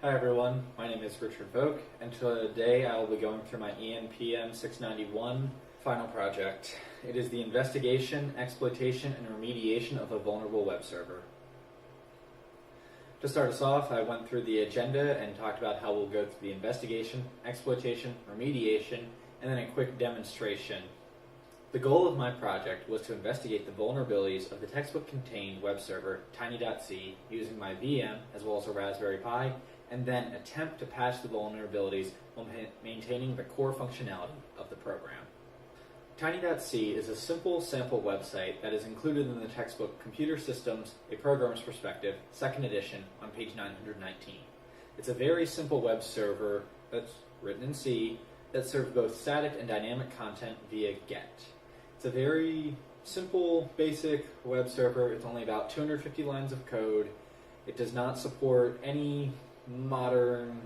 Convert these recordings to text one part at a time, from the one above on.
Hi everyone, my name is Richard Vogt, and today I will be going through my ENPM 691 final project. It is the investigation, exploitation, and remediation of a vulnerable web server. To start us off, I went through the agenda and talked about how we'll go through the investigation, exploitation, remediation, and then a quick demonstration. The goal of my project was to investigate the vulnerabilities of the textbook-contained web server Tiny.c using my VM as well as a Raspberry Pi, and then attempt to patch the vulnerabilities while maintaining the core functionality of the program. Tiny.c is a simple sample website that is included in the textbook Computer Systems, A Programmer's Perspective, 2nd edition, on page 919. It's a very simple web server that's written in C that serves both static and dynamic content via GET. It's a very simple, basic web server. It's only about 250 lines of code. It does not support any modern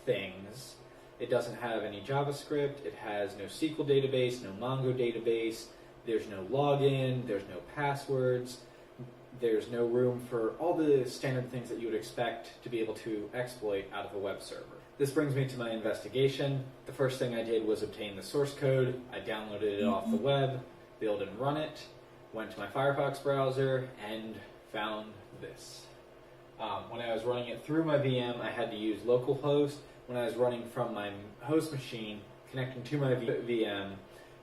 things. It doesn't have any JavaScript. It has no SQL database, no Mongo database. There's no login. There's no passwords. There's no room for all the standard things that you would expect to be able to exploit out of a web server. This brings me to my investigation. The first thing I did was obtain the source code. I downloaded it off the web, built and run it, went to my Firefox browser, and found this. When I was running it through my VM, I had to use localhost. When I was running from my host machine, connecting to my VM,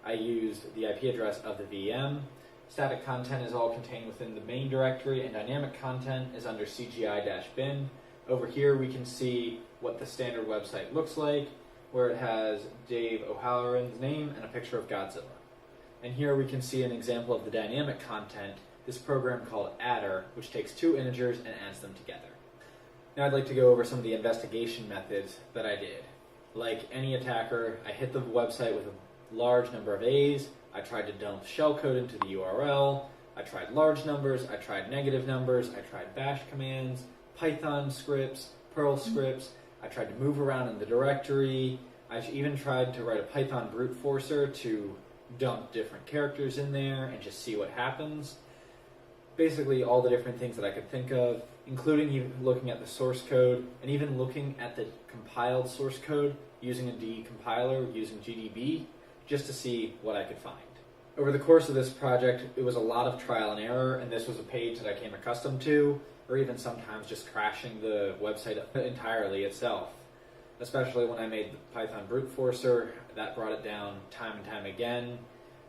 I used the IP address of the VM. Static content is all contained within the main directory, and dynamic content is under CGI-bin. Over here we can see what the standard website looks like, where it has Dave O'Halloran's name and a picture of Godzilla. And here we can see an example of the dynamic content, this program called Adder, which takes two integers and adds them together. Now I'd like to go over some of the investigation methods that I did. Like any attacker, I hit the website with a large number of A's. I tried to dump shellcode into the URL. I tried large numbers. I tried negative numbers. I tried bash commands, Python scripts, Perl scripts. I tried to move around in the directory. I even tried to write a Python brute forcer to dump different characters in there and just see what happens. Basically all the different things that I could think of, including even looking at the source code and even looking at the compiled source code using a decompiler using GDB just to see what I could find. Over the course of this project, it was a lot of trial and error, and this was a page that I came accustomed to, or even sometimes just crashing the website entirely itself. Especially when I made the Python brute forcer, that brought it down time and time again.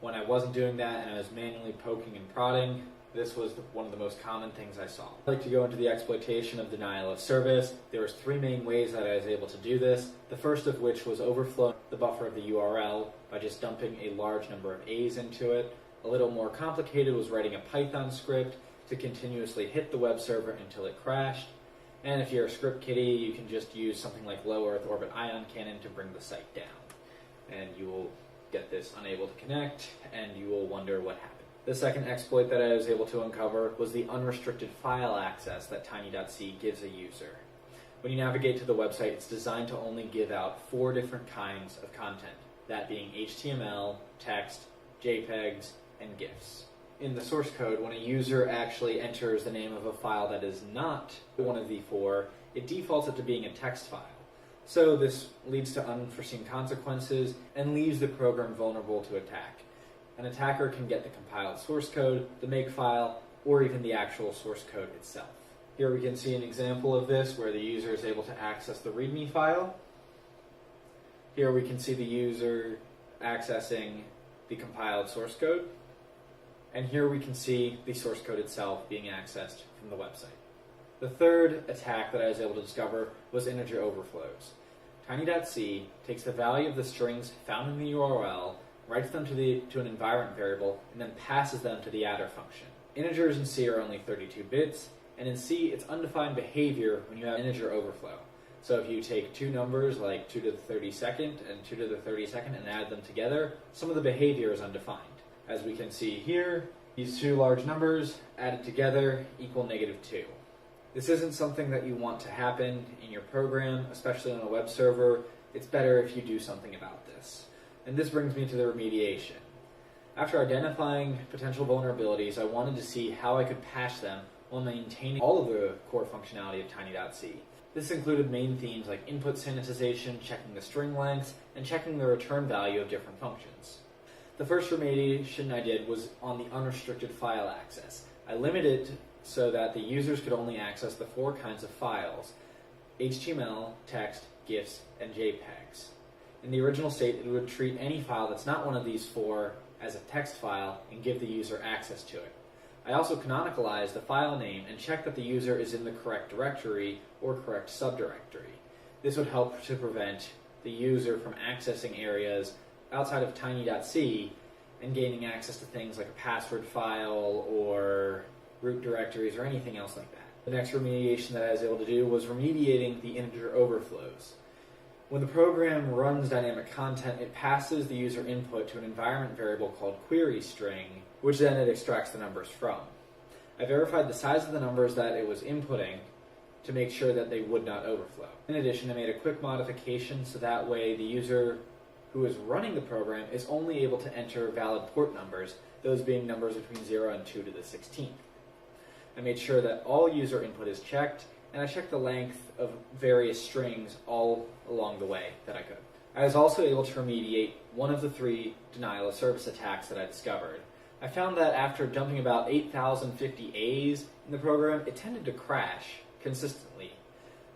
When I wasn't doing that and I was manually poking and prodding, this was one of the most common things I saw. I'd like to go into the exploitation of denial of service. There was three main ways that I was able to do this. The first of which was overflowing the buffer of the URL by just dumping a large number of A's into it. A little more complicated was writing a Python script to continuously hit the web server until it crashed. And if you're a script kiddie, you can just use something like low Earth orbit ion cannon to bring the site down. And you will get this unable to connect, and you will wonder what happened. The second exploit that I was able to uncover was the unrestricted file access that Tiny.c gives a user. When you navigate to the website, it's designed to only give out 4 different kinds of content, that being HTML, text, JPEGs, and GIFs. In the source code, when a user actually enters the name of a file that is not one of the 4, it defaults it to being a text file. So this leads to unforeseen consequences and leaves the program vulnerable to attack. An attacker can get the compiled source code, the makefile, or even the actual source code itself. Here we can see an example of this where the user is able to access the README file. Here we can see the user accessing the compiled source code. And here we can see the source code itself being accessed from the website. The third attack that I was able to discover was integer overflows. Tiny.c takes the value of the strings found in the URL, writes them to an environment variable, and then passes them to the adder function. Integers in C are only 32 bits, and in C it's undefined behavior when you have integer overflow. So if you take two numbers like 2 to the 32nd and 2 to the 32nd and add them together, some of the behavior is undefined. As we can see here, these two large numbers added together equal -2. This isn't something that you want to happen in your program, especially on a web server. It's better if you do something about this. And this brings me to the remediation. After identifying potential vulnerabilities, I wanted to see how I could patch them while maintaining all of the core functionality of Tiny.c. This included main themes like input sanitization, checking the string lengths, and checking the return value of different functions. The first remediation I did was on the unrestricted file access. I limited it so that the users could only access the 4 kinds of files: HTML, text, GIFs, and JPEGs. In the original state, it would treat any file that's not one of these 4 as a text file and give the user access to it. I also canonicalized the file name and checked that the user is in the correct directory or correct subdirectory. This would help to prevent the user from accessing areas outside of tiny.c and gaining access to things like a password file or root directories or anything else like that. The next remediation that I was able to do was remediating the integer overflows. When the program runs dynamic content, it passes the user input to an environment variable called queryString, which then it extracts the numbers from. I verified the size of the numbers that it was inputting to make sure that they would not overflow. In addition, I made a quick modification so that way the user who is running the program is only able to enter valid port numbers, those being numbers between 0 and 2 to the 16th. I made sure that all user input is checked, and I checked the length of various strings all along the way that I could. I was also able to remediate one of the 3 denial of service attacks that I discovered. I found that after dumping about 8,050 A's in the program, it tended to crash consistently.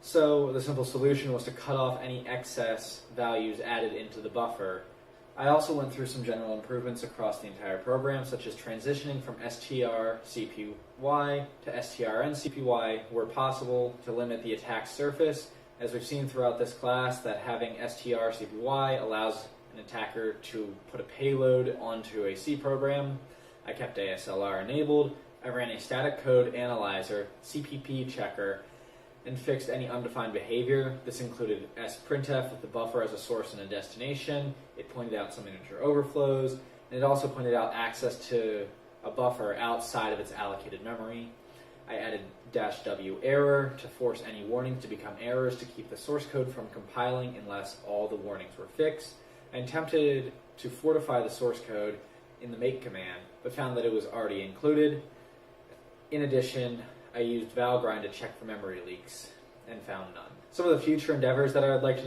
So the simple solution was to cut off any excess values added into the buffer. I also went through some general improvements across the entire program, such as transitioning from strcpy to strncpy where possible to limit the attack surface. As we've seen throughout this class, that having strcpy allows an attacker to put a payload onto a C program. I kept ASLR enabled. I ran a static code analyzer, CPP checker, and fixed any undefined behavior. This included sprintf with the buffer as a source and a destination. It pointed out some integer overflows, and it also pointed out access to a buffer outside of its allocated memory. I added -w error to force any warnings to become errors to keep the source code from compiling unless all the warnings were fixed. I attempted to fortify the source code in the make command, but found that it was already included. In addition, I used Valgrind to check for memory leaks and found none. Some of the future endeavors that I would like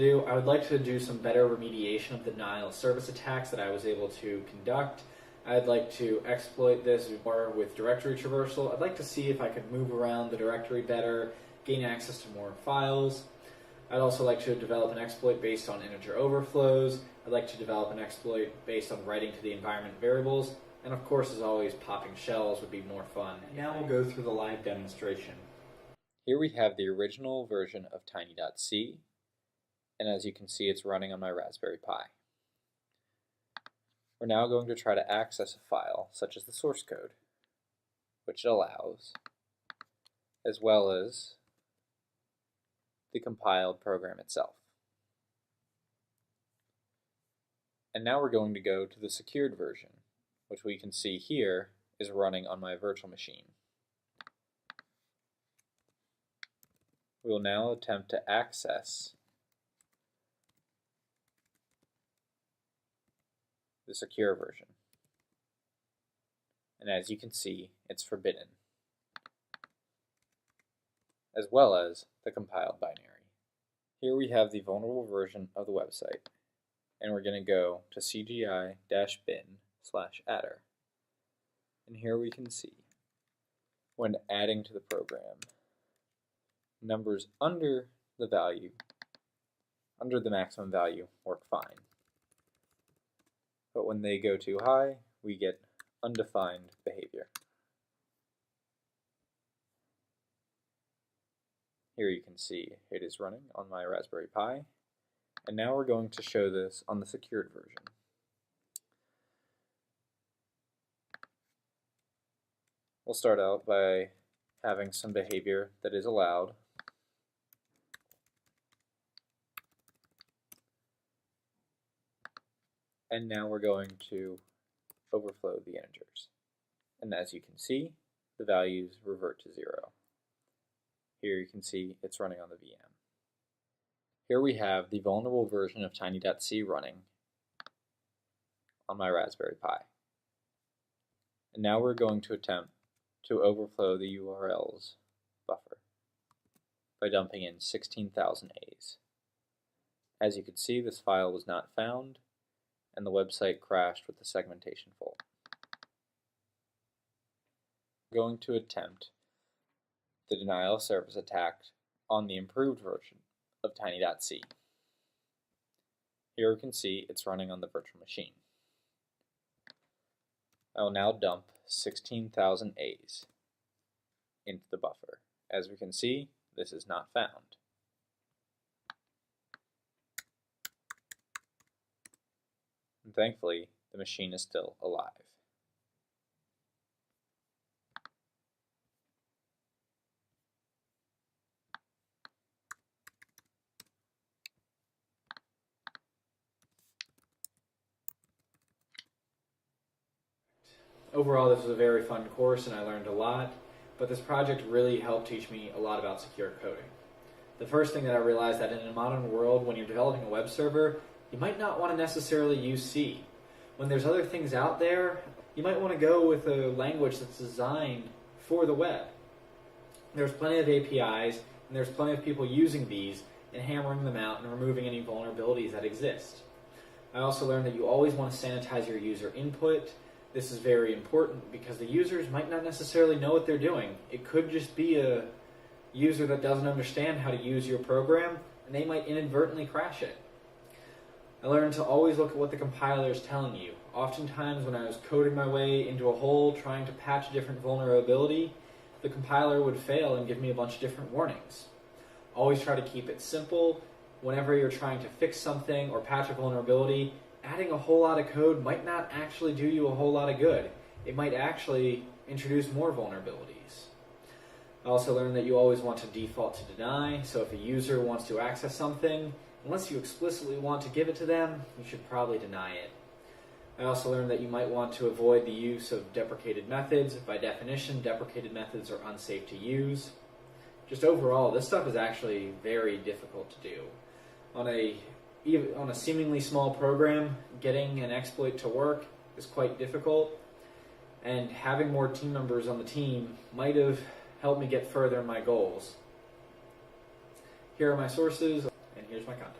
to do some better remediation of the denial of service attacks that I was able to conduct. I'd like to exploit this more with directory traversal. I'd like to see if I could move around the directory better, gain access to more files. I'd also like to develop an exploit based on integer overflows. I'd like to develop an exploit based on writing to the environment variables. And of course, as always, popping shells would be more fun. Now we'll go through the live demonstration. Here we have the original version of tiny.c, and as you can see, it's running on my Raspberry Pi. We're now going to try to access a file, such as the source code, which it allows, as well as the compiled program itself. And now we're going to go to the secured version, which we can see here is running on my virtual machine. We will now attempt to access the secure version. And as you can see, it's forbidden, as well as the compiled binary. Here we have the vulnerable version of the website, and we're going to go to cgi-bin/adder. And here we can see, when adding to the program, numbers under the maximum value work fine. But when they go too high, we get undefined behavior. Here you can see it is running on my Raspberry Pi. And now we're going to show this on the secured version. We'll start out by having some behavior that is allowed. And now we're going to overflow the integers. And as you can see, the values revert to 0. Here you can see it's running on the VM. Here we have the vulnerable version of tiny.c running on my Raspberry Pi. And now we're going to attempt to overflow the URLs buffer. by dumping in 16,000 A's. As you can see, this file was not found, and the website crashed with the segmentation fault. I'm going to attempt the denial of service attack on the improved version of Tiny.c. Here we can see it's running on the virtual machine. I will now dump 16,000 A's into the buffer. As we can see, this is not found. And thankfully, the machine is still alive. Overall, this was a very fun course and I learned a lot, but this project really helped teach me a lot about secure coding. The first thing that I realized that in a modern world, when you're developing a web server, you might not want to necessarily use C. When there's other things out there, you might want to go with a language that's designed for the web. There's plenty of APIs, and there's plenty of people using these and hammering them out and removing any vulnerabilities that exist. I also learned that you always want to sanitize your user input. This is very important because the users might not necessarily know what they're doing. It could just be a user that doesn't understand how to use your program, and they might inadvertently crash it. I learned to always look at what the compiler is telling you. Oftentimes when I was coding my way into a hole trying to patch a different vulnerability, the compiler would fail and give me a bunch of different warnings. Always try to keep it simple. Whenever you're trying to fix something or patch a vulnerability, adding a whole lot of code might not actually do you a whole lot of good. It might actually introduce more vulnerabilities. I also learned that you always want to default to deny, so if a user wants to access something, unless you explicitly want to give it to them, you should probably deny it. I also learned that you might want to avoid the use of deprecated methods. By definition, deprecated methods are unsafe to use. Just overall, this stuff is actually very difficult to do. On a seemingly small program, getting an exploit to work is quite difficult, and having more team members on the team might have helped me get further in my goals. Here are my sources, and here's my contact.